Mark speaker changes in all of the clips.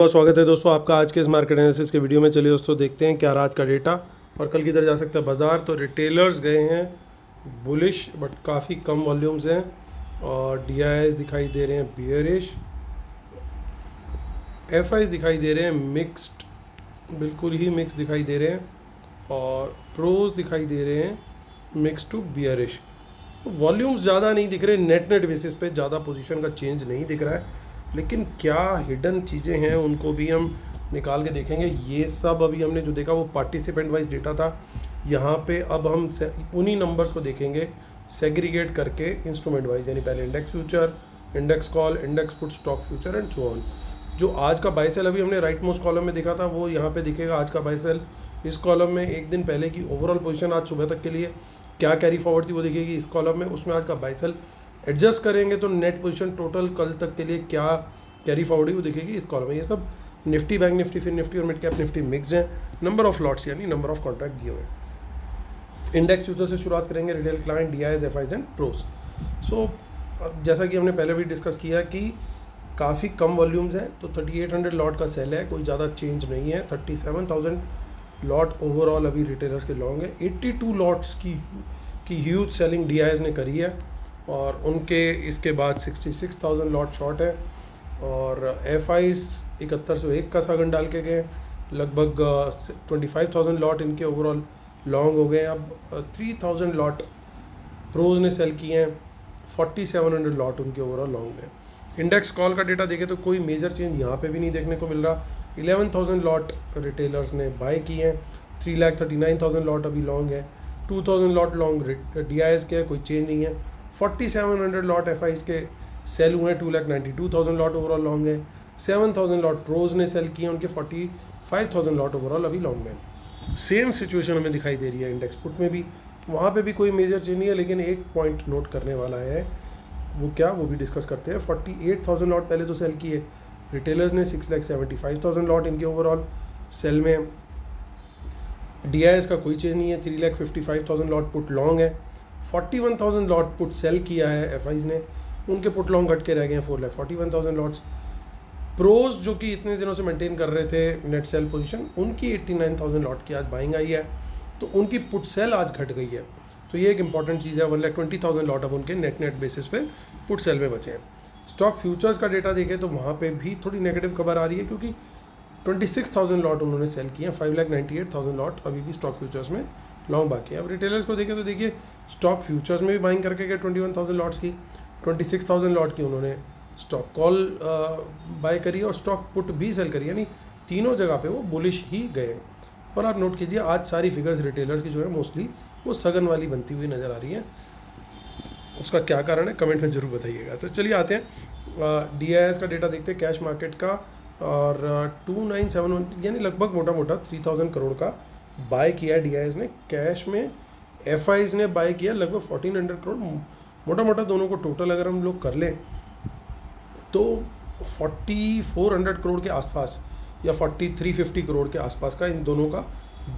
Speaker 1: बहुत स्वागत है दोस्तों आपका आज के इस मार्केट एनालिसिस के वीडियो में। चलिए दोस्तों देखते हैं क्या आज का डेटा और कल किधर जा सकता है बाजार। तो रिटेलर्स गए हैं बुलिश बट काफ़ी कम वॉल्यूम्स हैं और डीआईएस दिखाई दे रहे हैं बियरिश, एफआईज दिखाई दे रहे हैं मिक्स्ड, बिल्कुल ही मिक्स दिखाई दे रहे हैं और प्रोज दिखाई दे रहे हैं मिक्स टू बियरिश। वॉल्यूम्स ज़्यादा नहीं दिख रहे, नेट बेसिस पे ज़्यादा पोजीशन का चेंज नहीं दिख रहा है, लेकिन क्या हिडन चीज़ें हैं उनको भी हम निकाल के देखेंगे। ये सब अभी हमने जो देखा वो पार्टिसिपेंट वाइज डेटा था। यहाँ पे अब हम उन्हीं नंबर्स को देखेंगे सेग्रीगेट करके इंस्ट्रूमेंट वाइज, यानी पहले index future, index call, index put, stock future and so on. जो आज का बाय सेल अभी हमने राइट मोस्ट कॉलम में देखा था वो यहाँ पे दिखेगा आज का बाय सेल। इस कॉलम में एक दिन पहले की ओवरऑल पोजीशन आज सुबह तक के लिए क्या कैरी फॉरवर्ड थी वो दिखेगी इस कॉलम में। उसमें आज का बाय सेल एडजस्ट करेंगे तो नेट पोजीशन टोटल कल तक के लिए क्या कैरी फॉरवर्ड वो दिखेगी इस कॉलम में। ये सब निफ्टी, बैंक निफ्टी, फिर निफ्टी और मिड कैप निफ्टी मिक्सड है। नंबर ऑफ लॉट्स यानी नंबर ऑफ कॉन्ट्रैक्ट दिए हुए हैं। इंडेक्स फ्यूचर से शुरुआत करेंगे, retail client, DIIs, FIIs and pros. So जैसा कि हमने पहले भी डिस्कस किया कि काफ़ी कम वॉल्यूम्स हैं, तो 3800 लॉट का सेल है, कोई ज़्यादा चेंज नहीं है। 37,000 लॉट ओवरऑल अभी रिटेलर्स के लॉन्ग है। 82 लॉट्स की ह्यूज सेलिंग डीआईएस ने करी है और उनके इसके बाद 66,000 लॉट शॉर्ट है और एफआईज 7101 का सागन डाल के गए। लगभग 25,000 लॉट इनके ओवरऑल लॉन्ग हो गए। अब 3,000 लॉट प्रोज ने सेल किए हैं, 4700 लॉट उनके ओवरऑल लॉन्ग हैं। इंडेक्स कॉल का डेटा देखें तो कोई मेजर चेंज यहाँ पे भी नहीं देखने को मिल रहा। 11,000 लॉट रिटेलर्स ने बाय किए हैं, 3,39,000 लॉट अभी लॉन्ग है, 2,000 लॉट लॉन्ग डीआईएस के, कोई चेंज नहीं है। 4700 लॉट एफआईज के सेल हुए हैं, 2,92,000 लॉट ओवरऑल लॉन्ग है। 7,000 लॉट प्रोज ने सेल किए, उनके 45,000 लॉट ओवरऑल अभी लॉन्ग में। सेम सिचुएशन हमें दिखाई दे रही है इंडेक्स पुट में भी, वहाँ पे भी कोई मेजर चेंज नहीं है, लेकिन एक पॉइंट नोट करने वाला है, वो क्या वो भी डिस्कस करते हैं। 48,000 लॉट पहले तो सेल किए रिटेलर्स ने, 6,75,000 लॉट इनके ओवरऑल सेल में। डीआईएस का कोई चेंज नहीं है, 3,55,000 लॉट पुट लॉन्ग है। 41,000 लॉट पुट सेल किया है एफआईज ने, उनके पुट लॉन्ग घट के रह गए हैं 4,41,000 लॉट्स। प्रोज जो कि इतने दिनों से मेंटेन कर रहे थे नेट सेल पोजीशन, उनकी 89,000 लॉट की आज बाइंग आई है, तो उनकी पुट सेल आज घट गई है। तो ये एक इंपॉर्टेंट चीज़ है। 1,20,000 लॉट अब उनके नेट बेसिस पे पुट सेल में बचे हैं। स्टॉक फ्यूचर्स का डेटा देखें तो वहाँ पे भी थोड़ी नेगेटिव खबर आ रही है, क्योंकि 26,000 लॉट उन्होंने सेल किए हैं, 5,98,000 लॉट अभी भी स्टॉक फ्यूचर्स में लॉन्ग बाकी है। अब रिटेलर्स को देखें तो देखिए स्टॉक फ्यूचर्स में भी बाइंग करके गए 21,000 लॉट्स की, 26,000 लॉट की उन्होंने स्टॉक कॉल बाय करी और स्टॉक पुट भी सेल करी, यानी तीनों जगह पे वो बुलिश ही गए। और आप नोट कीजिए आज सारी फिगर्स रिटेलर्स की जो है मोस्टली वो सगन वाली बनती हुई नज़र आ रही हैं। उसका क्या कारण है कमेंट में ज़रूर बताइएगा। तो चलिए आते हैं डीआईएस का डेटा देखते हैं कैश मार्केट का, और 2,971 यानी लगभग मोटा मोटा 3,000 करोड़ का बाय किया है डीआईएस ने कैश में। एफआईज ने बाय किया लगभग 1,400 करोड़, मोटा मोटा दोनों को टोटल अगर हम लोग कर लें तो 4,400 करोड़ के आसपास या 4,350 करोड़ के आसपास का इन दोनों का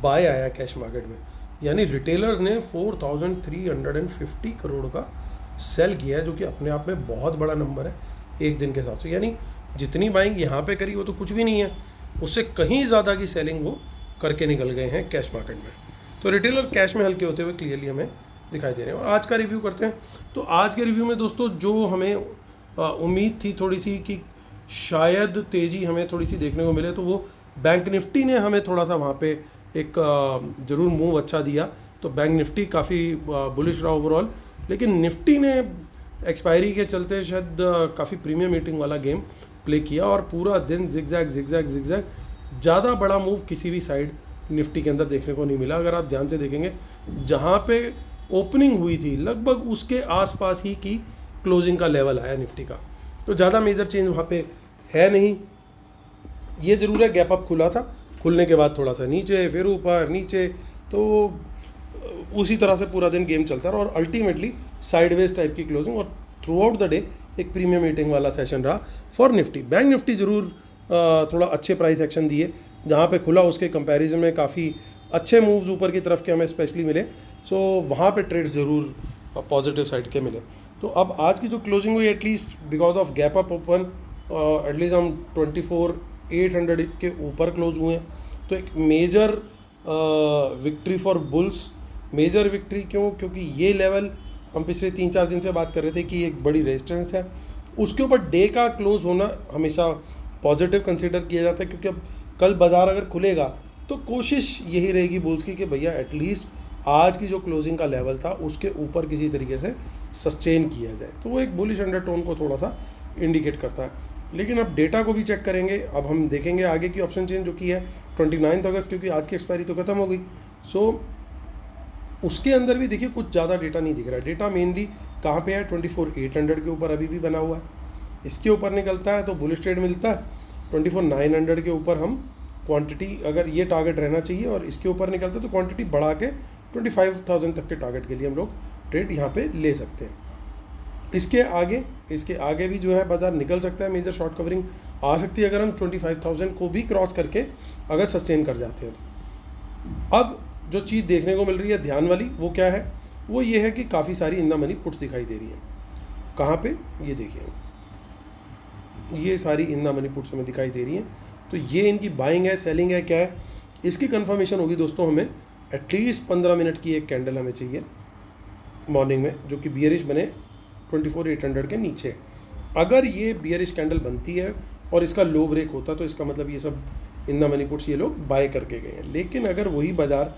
Speaker 1: बाय आया कैश मार्केट में। यानी रिटेलर्स ने 4,350 करोड़ का सेल किया है, जो कि अपने आप में बहुत बड़ा नंबर है एक दिन के हिसाब से। यानी जितनी बाइंग यहाँ पे करी वो तो कुछ भी नहीं है, उससे कहीं ज़्यादा की सेलिंग वो करके निकल गए हैं कैश मार्केट में। तो रिटेलर कैश में हल्के होते हुए क्लियरली हमें दिखाई दे रहे हैं। और आज का रिव्यू करते हैं। तो आज के रिव्यू में दोस्तों जो हमें उम्मीद थी थोड़ी सी कि शायद तेज़ी हमें थोड़ी सी देखने को मिले, तो वो बैंक निफ्टी ने हमें थोड़ा सा वहाँ पे एक ज़रूर मूव अच्छा दिया। तो बैंक निफ्टी काफ़ी बुलिश रहा ओवरऑल, लेकिन निफ्टी ने एक्सपायरी के चलते शायद काफ़ी प्रीमियम मीटिंग वाला गेम प्ले किया और पूरा दिन जिगजैग जिगजैग जिगजैग, ज़्यादा बड़ा मूव किसी भी साइड निफ्टी के अंदर देखने को नहीं मिला। अगर आप ध्यान से देखेंगे जहाँ पे ओपनिंग हुई थी लगभग उसके आसपास ही की क्लोजिंग का लेवल आया निफ्टी का, तो ज़्यादा मेजर चेंज वहाँ पे है नहीं। ये ज़रूर है गैप अप खुला था, खुलने के बाद थोड़ा सा नीचे, फिर ऊपर नीचे, तो उसी तरह से पूरा दिन गेम चलता रहा और अल्टीमेटली साइडवेज टाइप की क्लोजिंग और थ्रू आउट द डे एक प्रीमियम मीटिंग वाला सेशन रहा फॉर निफ्टी। बैंक निफ्टी ज़रूर थोड़ा अच्छे प्राइस एक्शन दिए, जहाँ पे खुला उसके कंपैरिजन में काफ़ी अच्छे मूव्स ऊपर की तरफ के हमें स्पेशली मिले। सो वहाँ पे ट्रेड्स ज़रूर पॉजिटिव साइड के मिले। तो अब आज की जो क्लोजिंग हुई at least because of gap up open at least हम 24,800 के ऊपर क्लोज हुए हैं। तो एक major victory for bulls. Major victory क्यों? क्योंकि ये लेवल हम पिछले 3-4 दिन से बात कर रहे थे कि एक बड़ी रेजिस्टेंस है, उसके ऊपर डे का क्लोज होना हमेशा पॉजिटिव कंसीडर किया जाता है, क्योंकि अब कल बाज़ार अगर खुलेगा तो कोशिश यही रहेगी बुल्स की कि भैया एटलीस्ट आज की जो क्लोजिंग का लेवल था उसके ऊपर किसी तरीके से सस्टेन किया जाए। तो वो एक बुलिश अंडरटोन को थोड़ा सा इंडिकेट करता है। लेकिन अब डेटा को भी चेक करेंगे। अब हम देखेंगे आगे की ऑप्शन चेन जो कि है 29 अगस्त, क्योंकि आज की एक्सपायरी तो ख़त्म हो गई। सो उसके अंदर भी देखिए कुछ ज़्यादा डेटा नहीं दिख रहा है। डेटा मेनली कहाँ पे है? 24,800 के ऊपर अभी भी बना हुआ है। इसके ऊपर निकलता है तो बुलिश ट्रेड मिलता है। 24,900 के ऊपर हम क्वांटिटी, अगर ये टारगेट रहना चाहिए और इसके ऊपर निकलता है तो क्वांटिटी बढ़ा के 25,000 तक के टारगेट के लिए हम लोग ट्रेड यहाँ पे ले सकते हैं। इसके आगे भी जो है बाज़ार निकल सकता है, मेजर शॉर्ट कवरिंग आ सकती है अगर हम 25,000 को भी क्रॉस करके अगर सस्टेन कर जाते हैं तो। अब जो चीज़ देखने को मिल रही है ध्यान वाली वो क्या है? वो ये है कि काफ़ी सारी इन द मनी पुट्स दिखाई दे रही हैं। कहाँ पे? ये देखिए, ये सारी इन द मनी पुट्स हमें दिखाई दे रही हैं। तो ये इनकी बाइंग है, सेलिंग है, क्या है? इसकी कंफर्मेशन होगी दोस्तों। हमें एटलीस्ट 15 मिनट की एक कैंडल हमें चाहिए मॉर्निंग में, जो कि बियरिश बने 24,800 के नीचे। अगर ये बियरिश कैंडल बनती है और इसका लो ब्रेक होता तो इसका मतलब ये सब इन द मनी पुट्स ये लोग बाय करके गए हैं। लेकिन अगर वही बाज़ार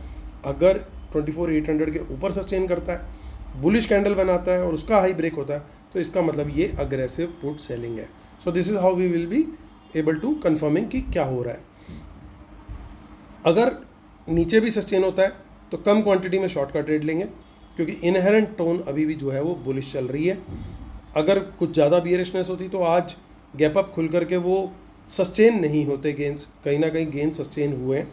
Speaker 1: अगर 24,800 के ऊपर सस्टेन करता है, बुलिश कैंडल बनाता है और उसका हाई ब्रेक होता है, तो इसका मतलब ये अग्रेसिव पुट सेलिंग है। So this is how we will be able to confirming कि क्या हो रहा है। अगर नीचे भी सस्टेन होता है तो कम क्वांटिटी में शॉर्ट का ट्रेड लेंगे, क्योंकि इनहेरेंट टोन अभी भी जो है वो बुलिश चल रही है। अगर कुछ ज़्यादा बियरिशनेस होती तो आज गैप अप खुल करके वो सस्टेन नहीं होते गेंस, कहीं ना कहीं गेंस सस्टेन हुए हैं।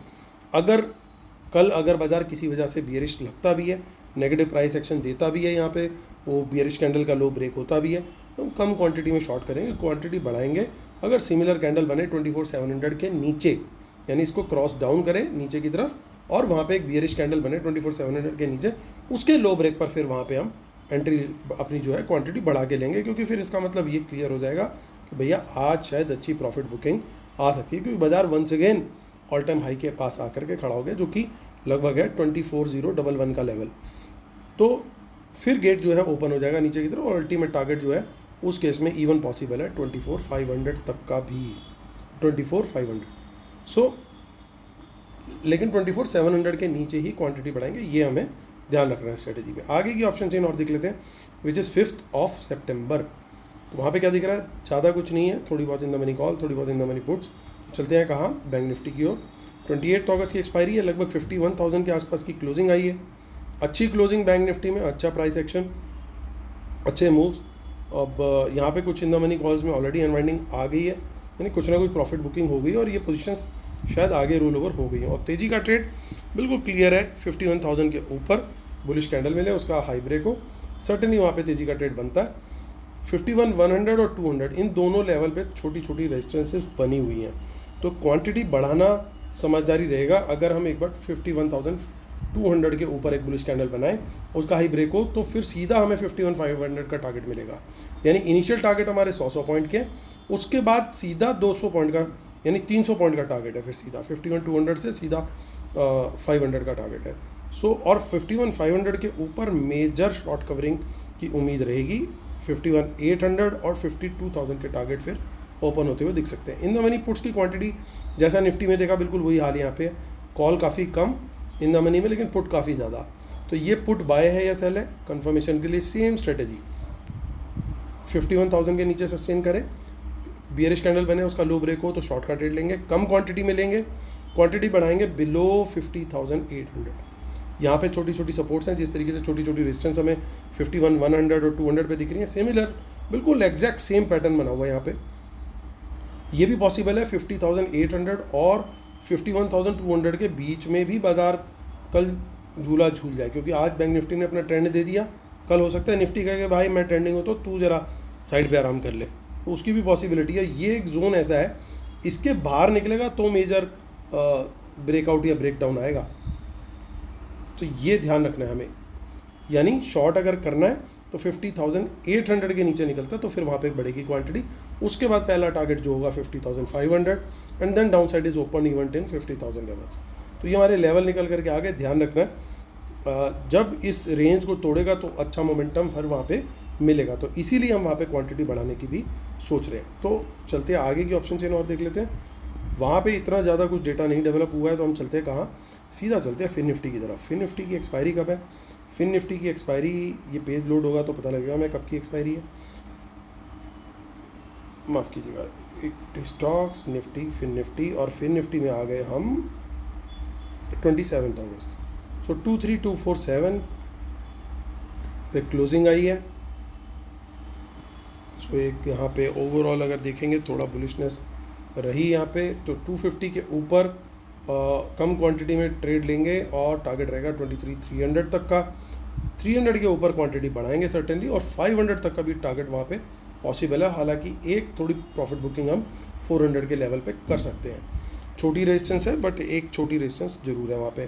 Speaker 1: अगर बाज़ार किसी वजह से बियरिश लगता भी है, नेगेटिव प्राइस एक्शन देता भी है, यहाँ पे वो बियरिश कैंडल का लो ब्रेक होता भी है, तो हम कम क्वांटिटी में शॉर्ट करेंगे, क्वांटिटी बढ़ाएंगे। अगर सिमिलर कैंडल बने 24,700 के नीचे, यानी इसको क्रॉस डाउन करें नीचे की तरफ और वहाँ पे एक बियरिश कैंडल बने 24,700 के नीचे, उसके लो ब्रेक पर फिर वहाँ पे हम एंट्री अपनी जो है क्वांटिटी बढ़ा के लेंगे, क्योंकि फिर इसका मतलब ये क्लियर हो जाएगा कि भैया आज शायद अच्छी प्रॉफिट बुकिंग आ सकती है, क्योंकि बाज़ार once again all time high के पास आकर के खड़ा हो गया, जो कि लगभग है 24,011 का लेवल। तो फिर गेट जो है ओपन हो जाएगा नीचे की तरफ और अल्टीमेट टारगेट जो है उस केस में इवन पॉसिबल है 24,500 तक का भी, 24,500। सो लेकिन 24,700 के नीचे ही क्वांटिटी बढ़ाएंगे, ये हमें ध्यान रखना है स्ट्रेटेजी में। आगे की ऑप्शन चेन और देख लेते हैं, विच इज़ 5 सितंबर। तो वहाँ पे क्या दिख रहा है? ज़्यादा कुछ नहीं है, थोड़ी बहुत इन द मनी कॉल, थोड़ी बहुत इन द मनी पुट्स। चलते हैं कहाँ? बैंक निफ्टी की ओर। 28 अगस्त की एक्सपायरी है, लगभग 51,000 के आसपास की क्लोजिंग आई है। अच्छी क्लोजिंग बैंक निफ्टी में, अच्छा प्राइस एक्शन, अच्छे मूव्स। अब यहाँ पे कुछ इन द मनी कॉल्स में ऑलरेडी अनवाइंडिंग आ गई है, यानी कुछ ना कुछ प्रॉफिट बुकिंग हो गई और ये पोजीशंस शायद आगे रोल ओवर हो गई है। और तेज़ी का ट्रेड बिल्कुल क्लियर है, 51,000 के ऊपर बुलिश कैंडल मिले, उसका हाई ब्रेक हो, सर्टेनली वहाँ पे तेज़ी का ट्रेड बनता है। 51,100 और 200 इन दोनों लेवल पे छोटी छोटी रेजिस्टेंसेस बनी हुई हैं, तो क्वांटिटी बढ़ाना समझदारी रहेगा। अगर हम एक बार 51,200 के ऊपर एक बुलिश कैंडल बनाएं, उसका हाई ब्रेक हो, तो फिर सीधा हमें 51,500 का टारगेट मिलेगा। यानी इनिशियल टारगेट हमारे 100 पॉइंट के, उसके बाद सीधा 200 पॉइंट का, यानी 300 पॉइंट का टारगेट है, फिर सीधा 51,200 से सीधा 500 का टारगेट है। सो और 51,500 के ऊपर मेजर शॉर्ट कवरिंग की उम्मीद रहेगी। 51,800 और 52,000 के टारगेट फिर ओपन होते हुए दिख सकते हैं। इन द मनी पुट्स की क्वांटिटी जैसा निफ्टी में देखा बिल्कुल वही हाल यहाँ पे है, कॉल काफ़ी कम इन द मनी में, लेकिन पुट काफ़ी ज़्यादा। तो ये पुट बाय है या सेल है, कंफर्मेशन के लिए सेम स्ट्रेटेजी, 51,000 के नीचे सस्टेन करें, बियरिश कैंडल बने, उसका लो ब्रेक हो तो शॉर्ट का ट्रेड लेंगे, कम क्वांटिटी में लेंगे, क्वांटिटी बढ़ाएंगे बिलो 50,800। यहाँ पे छोटी छोटी सपोर्ट्स हैं, जिस तरीके से छोटी छोटी रेजिस्टेंस हमें 51,100 और 200 पे दिख रही हैं, सिमिलर बिल्कुल एग्जैक्ट सेम पैटर्न बना हुआ है यहाँ पे। ये भी पॉसिबल है 50,800 और 51,200 के बीच में भी बाज़ार कल झूला झूल जाए, क्योंकि आज बैंक निफ्टी ने अपना ट्रेंड दे दिया, कल हो सकता है निफ्टी कहे कि भाई मैं ट्रेंडिंग हो तो तू ज़रा साइड पे आराम कर ले, तो उसकी भी पॉसिबिलिटी है। ये एक जोन ऐसा है, इसके बाहर निकलेगा तो मेजर ब्रेकआउट या ब्रेकडाउन आएगा, तो ये ध्यान रखना है हमें। यानी शॉर्ट अगर करना है तो 50,800 के नीचे निकलता है तो फिर वहाँ पे बढ़ेगी क्वांटिटी, उसके बाद पहला टारगेट जो होगा 50,500 and then down side is open event in 50,000 levels. तो ये हमारे लेवल निकल करके आगे, ध्यान रखना है जब इस रेंज को तोड़ेगा तो अच्छा मोमेंटम फिर वहाँ पे मिलेगा, तो इसीलिए हम वहाँ पे क्वांटिटी बढ़ाने की भी सोच रहे हैं। तो चलते हैं आगे की ऑप्शन चेन और देख लेते हैं। वहाँ पे इतना ज़्यादा कुछ डेटा नहीं डेवलप हुआ है, तो हम चलते हैं कहाँ, सीधा चलते हैं फिन निफ्टी की तरफ। फिन निफ्टी की एक्सपायरी कब है? फिन निफ्टी की एक्सपायरी, ये पेज लोड होगा तो पता लगेगा मैं कब की एक्सपायरी है, माफ़ कीजिएगा, स्टॉक्स निफ्टी फिन निफ्टी, और फिन निफ्टी में आ गए हम 27 अगस्त। सो 23247 पे क्लोजिंग आई है। सो एक यहाँ पे ओवरऑल अगर देखेंगे थोड़ा बुलिशनेस रही यहाँ पे, तो 250 के ऊपर कम क्वांटिटी में ट्रेड लेंगे और टारगेट रहेगा 23,300 तक का। 300 के ऊपर क्वांटिटी बढ़ाएंगे सर्टेनली, और 500 तक का भी टारगेट वहाँ पे पॉसिबल है। हालांकि एक थोड़ी प्रॉफिट बुकिंग हम 400 के लेवल पे कर सकते हैं। छोटी रेजिस्टेंस है बट एक छोटी रेजिस्टेंस जरूर है वहाँ पे।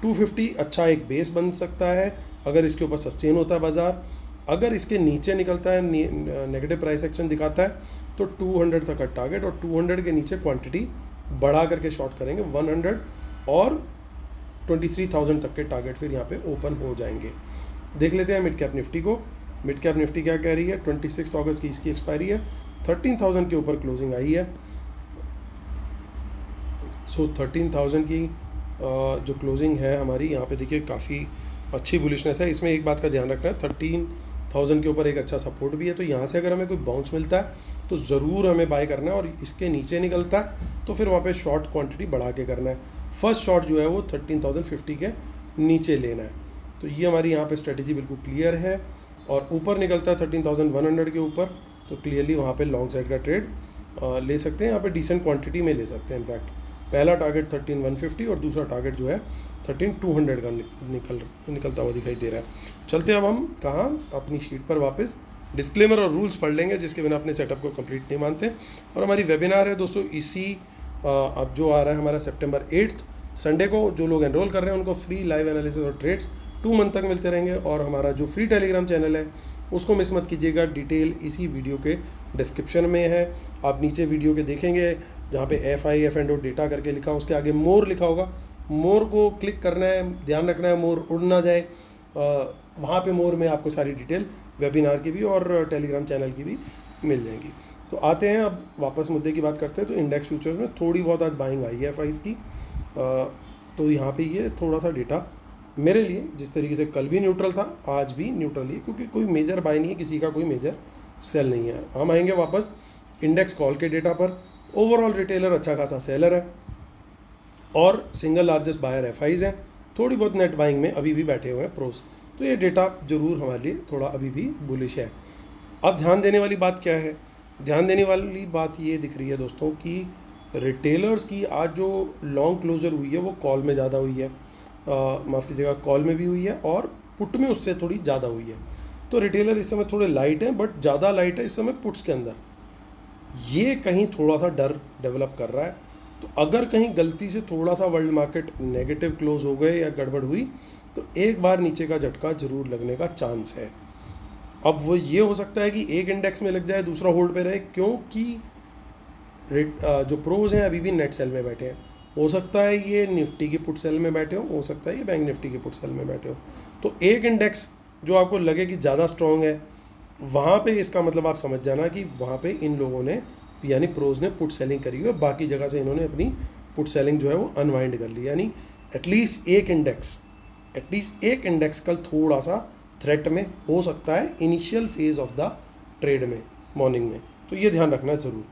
Speaker 1: 250 अच्छा एक बेस बन सकता है अगर इसके ऊपर सस्टेन होता है बाज़ार। अगर इसके नीचे निकलता है, नेगेटिव प्राइस एक्शन दिखाता है, तो 200 तक का टारगेट, और 200 के नीचे क्वांटिटी बढ़ा करके शॉर्ट करेंगे 100 और 23,000 तक के टारगेट फिर यहाँ पे ओपन हो जाएंगे। देख लेते हैं मिड कैप निफ्टी को। मिड कैप निफ्टी क्या कह रही है? 26 अगस्त की इसकी एक्सपायरी है, 13,000 के ऊपर क्लोजिंग आई है। सो 13,000 की जो क्लोजिंग है हमारी यहाँ पे देखिए काफ़ी अच्छी बुलिशनेस है। इसमें एक बात का ध्यान रखना है, 13,000 के ऊपर एक अच्छा सपोर्ट भी है, तो यहाँ से अगर हमें कोई बाउंस मिलता है तो ज़रूर हमें बाय करना है, और इसके नीचे निकलता है तो फिर वहाँ पे शॉर्ट क्वांटिटी बढ़ा के करना है। फर्स्ट शॉर्ट जो है वो 13,050 के नीचे लेना है। तो ये हमारी यहाँ पे स्ट्रेटेजी बिल्कुल क्लियर है। और ऊपर निकलता है 13,100 के ऊपर, तो क्लियरली वहाँ पे लॉन्ग साइड का ट्रेड ले सकते हैं। यहाँ पे डिसेंट क्वांटिटी में ले सकते हैं। इनफैक्ट पहला टारगेट 13,150 और दूसरा टारगेट जो है 13,200 का निकलता हुआ दिखाई दे रहा है। चलते अब हम कहाँ, अपनी शीट पर वापस डिस्क्लेमर और रूल्स पढ़ लेंगे जिसके बिना अपने सेटअप को कंप्लीट नहीं मानते। और हमारी वेबिनार है दोस्तों इसी अब जो आ रहा है हमारा सितंबर 8 संडे को। जो लोग एनरोल कर रहे हैं उनको फ्री लाइव एनालिसिस और ट्रेड्स 2 मंथ तक मिलते रहेंगे। और हमारा जो फ्री टेलीग्राम चैनल है उसको मिस मत कीजिएगा, डिटेल इसी वीडियो के डिस्क्रिप्शन में है। आप नीचे वीडियो के देखेंगे जहाँ पे FIFNO डेटा करके लिखा, उसके आगे मोर लिखा होगा, मोर को क्लिक करना है। ध्यान रखना है मोर उड़ ना जाए। वहाँ पे मोर में आपको सारी डिटेल वेबिनार की भी और टेलीग्राम चैनल की भी मिल जाएंगी। तो आते हैं अब वापस मुद्दे की बात करते हैं। तो इंडेक्स फ्यूचर्स में थोड़ी बहुत आज बाइंग आई है FIs की। तो यहाँ पे ये थोड़ा सा डेटा मेरे लिए जिस तरीके से कल भी न्यूट्रल था आज भी न्यूट्रल ही, क्योंकि कोई मेजर बाय नहीं है, किसी का कोई मेजर सेल नहीं है। हम आएंगे वापस इंडेक्स कॉल के डेटा पर। ओवरऑल रिटेलर अच्छा खासा सेलर है और सिंगल लार्जेस्ट बायर FIs हैं। थोड़ी बहुत नेट बाइंग में अभी भी बैठे हुए हैं प्रोस। तो ये डेटा जरूर हमारे लिए थोड़ा अभी भी बुलिश है। अब ध्यान देने वाली बात क्या है? ध्यान देने वाली बात ये दिख रही है दोस्तों कि रिटेलर्स की आज जो लॉन्ग क्लोजर हुई है वो कॉल में ज़्यादा हुई है, माफ़ कीजिएगा कॉल में भी हुई है और पुट में उससे थोड़ी ज़्यादा हुई है। तो रिटेलर इस समय थोड़े लाइट हैं, बट ज़्यादा लाइट है इस समय पुट्स के अंदर। ये कहीं थोड़ा सा डर डेवलप कर रहा है। तो अगर कहीं गलती से थोड़ा सा वर्ल्ड मार्केट नेगेटिव क्लोज हो गए या गड़बड़ हुई तो एक बार नीचे का झटका जरूर लगने का चांस है। अब वो ये हो सकता है कि एक इंडेक्स में लग जाए दूसरा होल्ड पे रहे, क्योंकि जो प्रोज हैं अभी भी नेट सेल में बैठे हैं। हो सकता है ये निफ्टी की पुट सेल में बैठे हो सकता है ये बैंक निफ्टी की पुट सेल में बैठे हो। तो एक इंडेक्स जो आपको लगे कि ज़्यादा स्ट्रॉन्ग है, वहाँ पे इसका मतलब आप समझ जाना कि वहाँ पे इन लोगों ने यानी प्रोज ने पुट सेलिंग करी हुई है, बाकी जगह से इन्होंने अपनी पुट सेलिंग जो है वो अनवाइंड कर ली। यानी एटलीस्ट एक इंडेक्स कल थोड़ा सा थ्रेट में हो सकता है initial phase of the trade में मॉर्निंग में। तो ये ध्यान रखना है ज़रूर।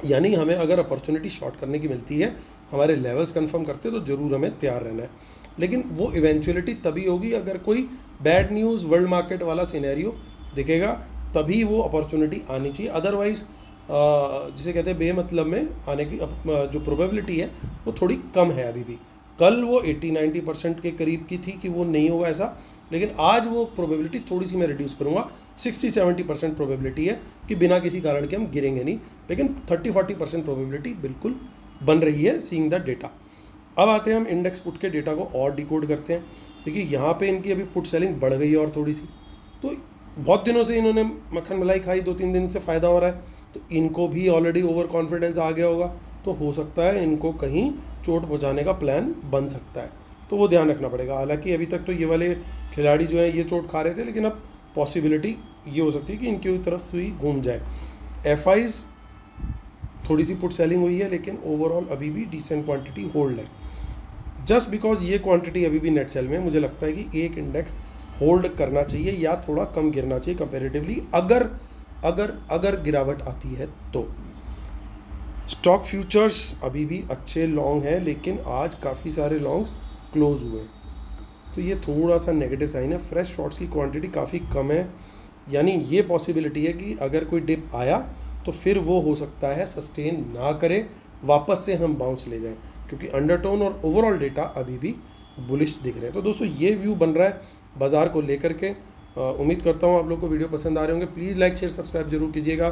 Speaker 1: यानी हमें अगर अपॉर्चुनिटी शॉर्ट करने की मिलती है, हमारे लेवल्स कंफर्म करते तो ज़रूर हमें तैयार रहना है। लेकिन वो इवेंचुअलिटी तभी होगी अगर कोई बैड न्यूज़ वर्ल्ड मार्केट वाला सिनेरियो दिखेगा, तभी वो अपॉर्चुनिटी आनी चाहिए। अदरवाइज़ जिसे कहते हैं बेमतलब में आने की जो प्रोबेबिलिटी है वो थोड़ी कम है अभी भी। कल वो 80-90% के करीब की थी कि वो नहीं होगा ऐसा, लेकिन आज वो प्रोबेबिलिटी थोड़ी सी मैं रिड्यूस करूँगा। 60-70% प्रोबेबिलिटी है कि बिना किसी कारण के हम गिरेंगे नहीं, लेकिन 30-40% प्रोबेबिलिटी बिल्कुल बन रही है सीइंग द डेटा। अब आते हैं हम इंडेक्स पुट के डेटा को और डिकोड करते हैं। देखिए यहाँ पे इनकी अभी पुट सेलिंग बढ़ गई है और थोड़ी सी, तो बहुत दिनों से इन्होंने मक्खन मलाई खाई, 2-3 दिन से फ़ायदा हो रहा है। तो इनको भी ऑलरेडी ओवर कॉन्फिडेंस आ गया होगा, तो हो सकता है इनको कहीं चोट पहुंचाने का प्लान बन सकता है, तो वो ध्यान रखना पड़ेगा। हालांकि अभी तक तो ये वाले खिलाड़ी जो हैं ये चोट खा रहे थे, लेकिन अब पॉसिबिलिटी ये हो सकती है कि इनकी तरफ सुई घूम जाए। एफआईज थोड़ी सी पुट सेलिंग हुई है, लेकिन ओवरऑल अभी भी डिसेंट क्वांटिटी होल्ड है। जस्ट बिकॉज ये क्वांटिटी अभी भी नेट सेल में, मुझे लगता है कि एक इंडेक्स होल्ड करना चाहिए या थोड़ा कम गिरना चाहिए कंपेरेटिवली, अगर अगर अगर गिरावट आती है तो। स्टॉक फ्यूचर्स अभी भी अच्छे लॉन्ग हैं, लेकिन आज काफ़ी सारे लॉन्ग्स क्लोज हुए, तो ये थोड़ा सा नेगेटिव साइन है। फ्रेश शॉर्ट्स की क्वांटिटी काफ़ी कम है, यानी ये पॉसिबिलिटी है कि अगर कोई डिप आया तो फिर वो हो सकता है सस्टेन ना करे, वापस से हम बाउंस ले जाएं, क्योंकि अंडरटोन और ओवरऑल डेटा अभी भी बुलिश दिख रहे हैं। तो दोस्तों ये व्यू बन रहा है बाज़ार को लेकर के। उम्मीद करता हूँ आप लोग को वीडियो पसंद आ रहे होंगे। प्लीज़ लाइक शेयर सब्सक्राइब जरूर कीजिएगा।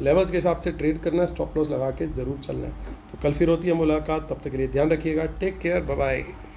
Speaker 1: लेवल्स के हिसाब से ट्रेड करना है, स्टॉप लॉस लगा के ज़रूर चलना है। तो कल फिर होती है मुलाकात, तब तक के लिए ध्यान रखिएगा। Take care, bye bye.